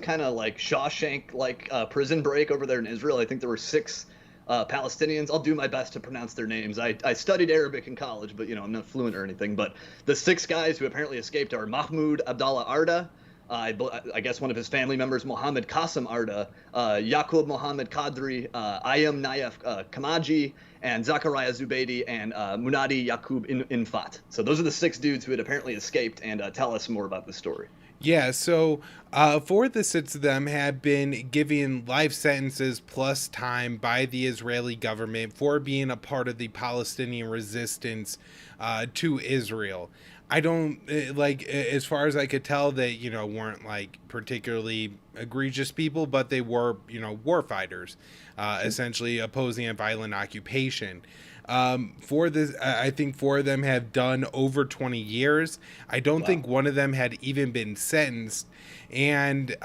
kind of like Shawshank prison break over there in Israel. I think there were six Palestinians. I'll do my best to pronounce their names. I studied Arabic in college, but I'm not fluent or anything. But the six guys who apparently escaped are Mahmoud Abdallah Arda. I guess one of his family members, Mohammed Qasim Arda, Yaqub Mohammed Qadri, Ayam Nayef Kamaji, and Zachariah Zubeidi, and Munadi Yaqub Infat. So those are the six dudes who had apparently escaped, and tell us more about this story. Yeah, so four of the six of them have been given life sentences plus time by the Israeli government for being a part of the Palestinian resistance to Israel. I don't as far as I could tell, they weren't like particularly egregious people, but they were war fighters, essentially opposing a violent occupation. For this, I think four of them have done over 20 years. I don't think one of them had even been sentenced. And,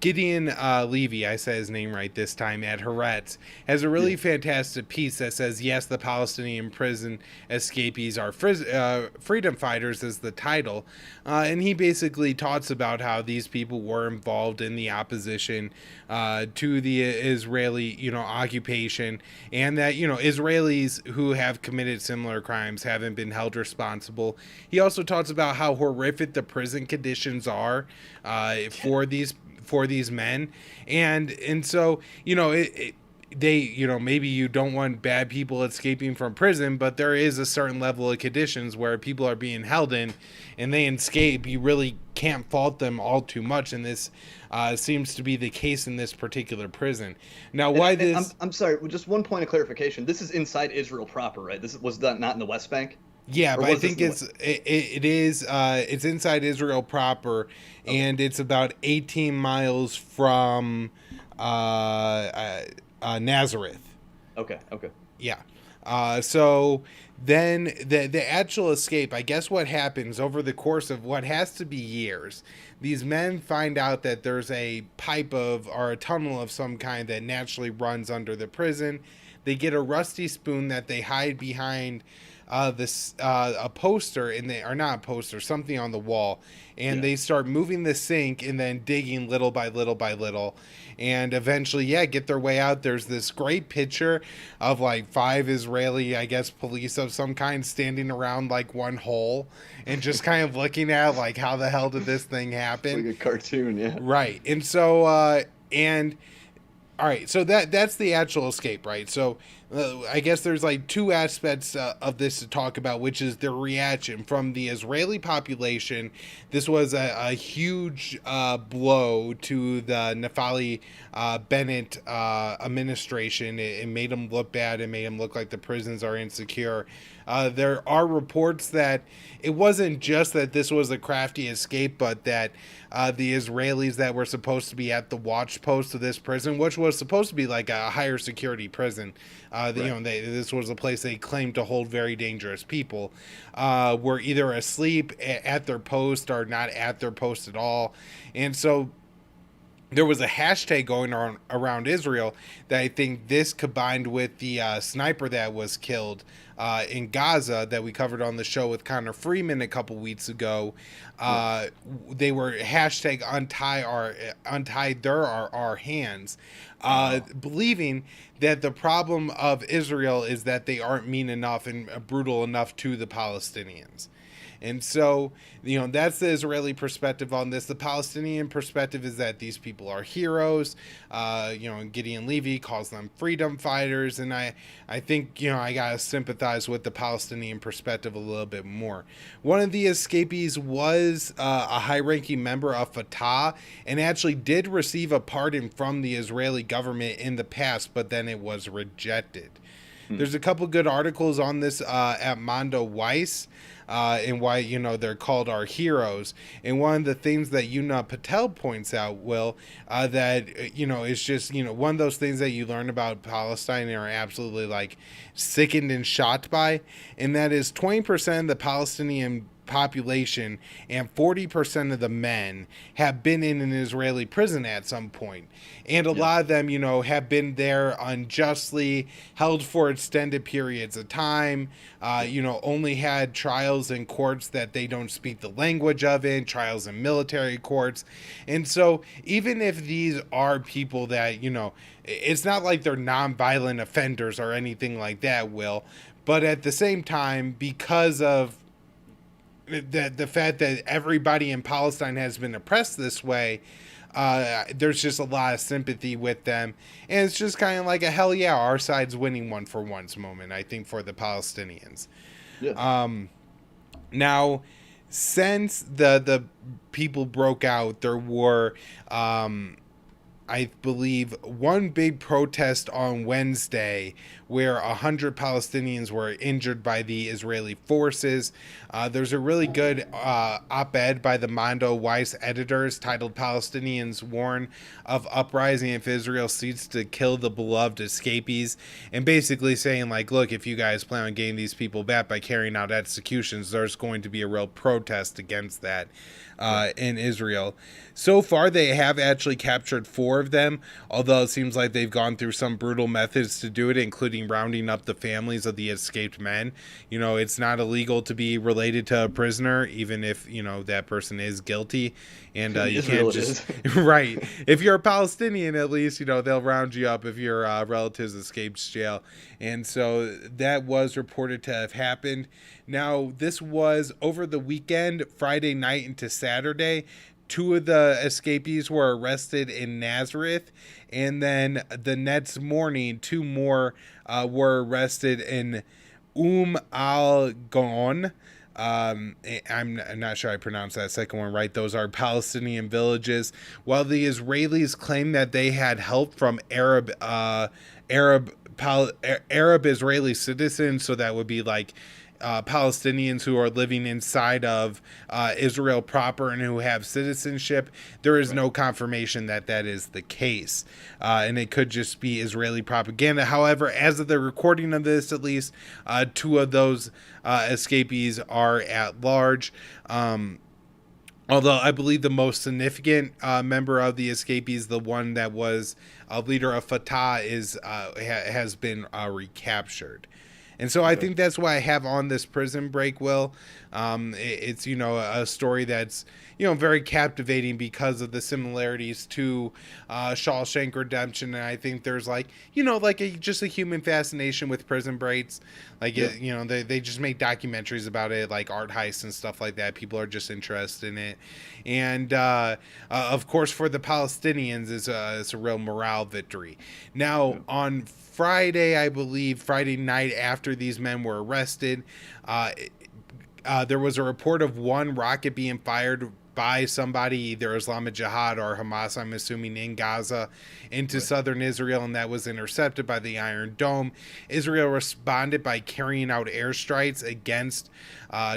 Gideon Levy, I said his name right this time, at Haaretz, has a really fantastic piece that says, yes, the Palestinian prison escapees are freedom fighters, is the title. And he basically talks about how these people were involved in the opposition to the Israeli, occupation, and that, Israelis who have committed similar crimes haven't been held responsible. He also talks about how horrific the prison conditions are for these men, and so maybe you don't want bad people escaping from prison, but there is a certain level of conditions where people are being held in and they escape. You really can't fault them all too much, and this seems to be the case in this particular prison. Now, why this? I'm sorry, just one point of clarification. This is inside Israel proper, right? This was not in the West Bank? Yeah, but I think it's inside Israel proper, and it's about 18 miles from Nazareth. Okay. Yeah. So then the actual escape, I guess what happens over the course of what has to be years, these men find out that there's a pipe or a tunnel of some kind that naturally runs under the prison. They get a rusty spoon that they hide behind a poster or not a poster, something on the wall, and they start moving the sink and then digging little by little by little, and eventually get their way out. There's this great picture of like 5 Israeli, I guess, police of some kind standing around like one hole and just kind of looking at like, how the hell did this thing happen? It's like a cartoon. Yeah, right. And so all right, so that's the actual escape, right? So I guess there's like two aspects of this to talk about, which is the reaction from the Israeli population. This was a huge blow to the Naftali Bennett administration. It made them look bad. It made them look like the prisons are insecure. There are reports that it wasn't just that this was a crafty escape, but that the Israelis that were supposed to be at the watch post of this prison, which was supposed to be like a higher security prison, this was a place they claimed to hold very dangerous people, were either asleep at their post or not at their post at all. And so there was a hashtag going on around Israel that I think this, combined with the sniper that was killed in Gaza that we covered on the show with Connor Freeman a couple weeks ago, they were hashtag untie our hands, believing that the problem of Israel is that they aren't mean enough and brutal enough to the Palestinians. And so, that's the Israeli perspective on this. The Palestinian perspective is that these people are heroes. Gideon Levy calls them freedom fighters. And I think, I got to sympathize with the Palestinian perspective a little bit more. One of the escapees was a high-ranking member of Fatah and actually did receive a pardon from the Israeli government in the past, but then it was rejected. There's a couple good articles on this at Mondo Weiss, and why, they're called our heroes. And one of the things that Yuna Patel points out, Will, that, it's just, one of those things that you learn about Palestine and are absolutely like sickened and shocked by. And that is 20% of the Palestinian population, and 40% of the men have been in an Israeli prison at some point. And a lot of them, have been there unjustly, held for extended periods of time, only had trials in courts that they don't speak the language of in, trials in military courts. And so even if these are people that, it's not like they're nonviolent offenders or anything like that, Will, but at the same time, because of the fact that everybody in Palestine has been oppressed this way, there's just a lot of sympathy with them. And it's just kind of like a hell yeah, our side's winning one for once moment, I think, for the Palestinians. Yeah. Now, since the people broke out, there were, I believe, one big protest on Wednesday where 100 Palestinians were injured by the Israeli forces. There's a really good op-ed by the Mondo Weiss editors titled "Palestinians Warn of Uprising If Israel Seeks to Kill the Beloved Escapees," and basically saying, like, look, if you guys plan on getting these people back by carrying out executions, there's going to be a real protest against that in Israel. So far, they have actually captured 4 of them, although it seems like they've gone through some brutal methods to do it, including rounding up the families of the escaped men. It's not illegal to be related to a prisoner, even if, that person is guilty. And you can't just... Right. If you're a Palestinian, at least, they'll round you up if your relatives escaped jail. And so that was reported to have happened. Now, this was over the weekend, Friday night into Saturday. 2 of the escapees were arrested in Nazareth, and then the next morning, 2 more were arrested in al-Gon. I'm not sure I pronounced that second one right. Those are Palestinian villages. While the Israelis claim that they had help from Arab Israeli citizens, so that would be like Palestinians who are living inside of Israel proper and who have citizenship, there is no confirmation that that is the case. And it could just be Israeli propaganda. However, as of the recording of this, at least 2 of those escapees are at large. Although I believe the most significant member of the escapees, the one that was a leader of Fatah, has been recaptured. And so I think that's why I have on this prison break, Will. It's, a story that's, very captivating because of the similarities to Shawshank Redemption. And I think there's just a human fascination with prison breaks. Like, they just make documentaries about it, like art heists and stuff like that. People are just interested in it. And, of course, for the Palestinians, it's a real morale victory. Now, on Friday, I believe, Friday night after these men were arrested, there was a report of 1 rocket being fired by somebody, either Islamic Jihad or Hamas, I'm assuming, in Gaza, into southern Israel, and that was intercepted by the Iron Dome. Israel responded by carrying out airstrikes against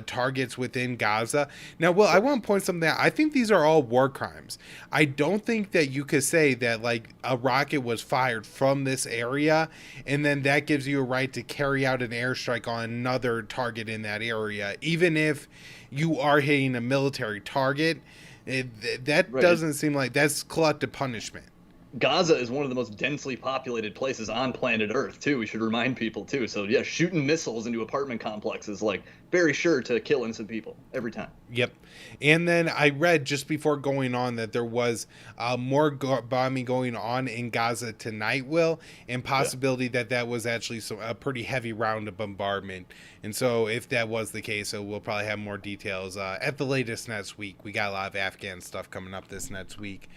targets within Gaza. Now, Will, I want to point something out. I think these are all war crimes. I don't think that you could say that, like, a rocket was fired from this area, and then that gives you a right to carry out an airstrike on another target in that area, even if you are hitting a military target. Doesn't seem like that's collective punishment. Gaza is one of the most densely populated places on planet Earth, too. We should remind people, too. So, yeah, shooting missiles into apartment complexes, like, very sure to kill innocent people every time. Yep. And then I read just before going on that there was more bombing going on in Gaza tonight, Will, and possibility that was actually a pretty heavy round of bombardment. And so if that was the case, we'll probably have more details at the latest next week. We got a lot of Afghan stuff coming up this next week.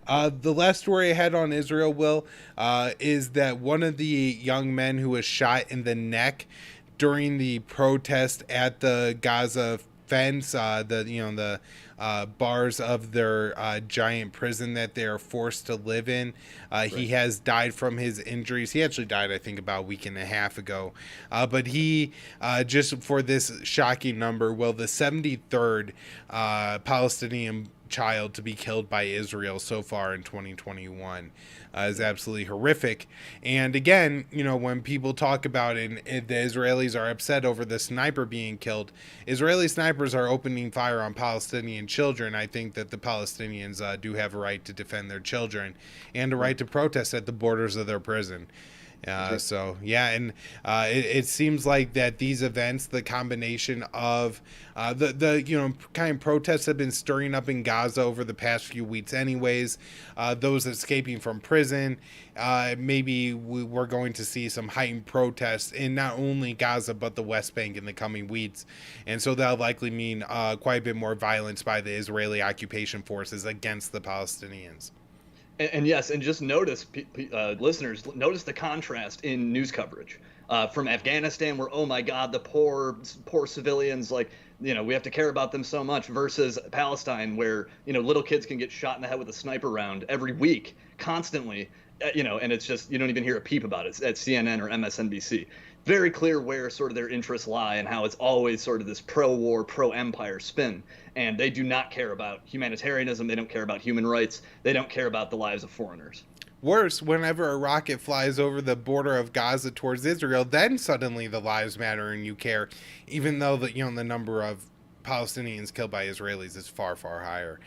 The last story I had on Israel, Will, is that one of the young men who was shot in the neck during the protest at the Gaza fence, the bars of their giant prison that they are forced to live in. He has died from his injuries. He actually died, I think, about a week and a half ago. But he, just for this shocking number, the 73rd Palestinian child to be killed by Israel so far in 2021 is absolutely horrific. And again, you know, when people talk about it, and the Israelis are upset over the sniper being killed, Israeli snipers are opening fire on Palestinian children. I think that the Palestinians do have a right to defend their children and a right to protest at the borders of their prison. So yeah, and it seems like that these events, the combination of the you know, kind of protests have been stirring up in Gaza over the past few weeks, anyways. Those escaping from prison, maybe we're going to see some heightened protests in not only Gaza but the West Bank in the coming weeks, and so that'll likely mean quite a bit more violence by the Israeli occupation forces against the Palestinians. And yes, and just notice, listeners, notice the contrast in news coverage from Afghanistan, where oh my God, the poor civilians, like, you know, we have to care about them so much, versus Palestine, where, you know, little kids can get shot in the head with a sniper round every week, constantly, you know, and it's just, you don't even hear a peep about it at CNN or MSNBC. Very clear where sort of their interests lie and how it's always sort of this pro-war, pro-empire spin. And they do not care about humanitarianism. They don't care about human rights. They don't care about the lives of foreigners. Worse, whenever a rocket flies over the border of Gaza towards Israel, then suddenly the lives matter and you care, even though the, you know, the number of Palestinians killed by Israelis is far, far higher.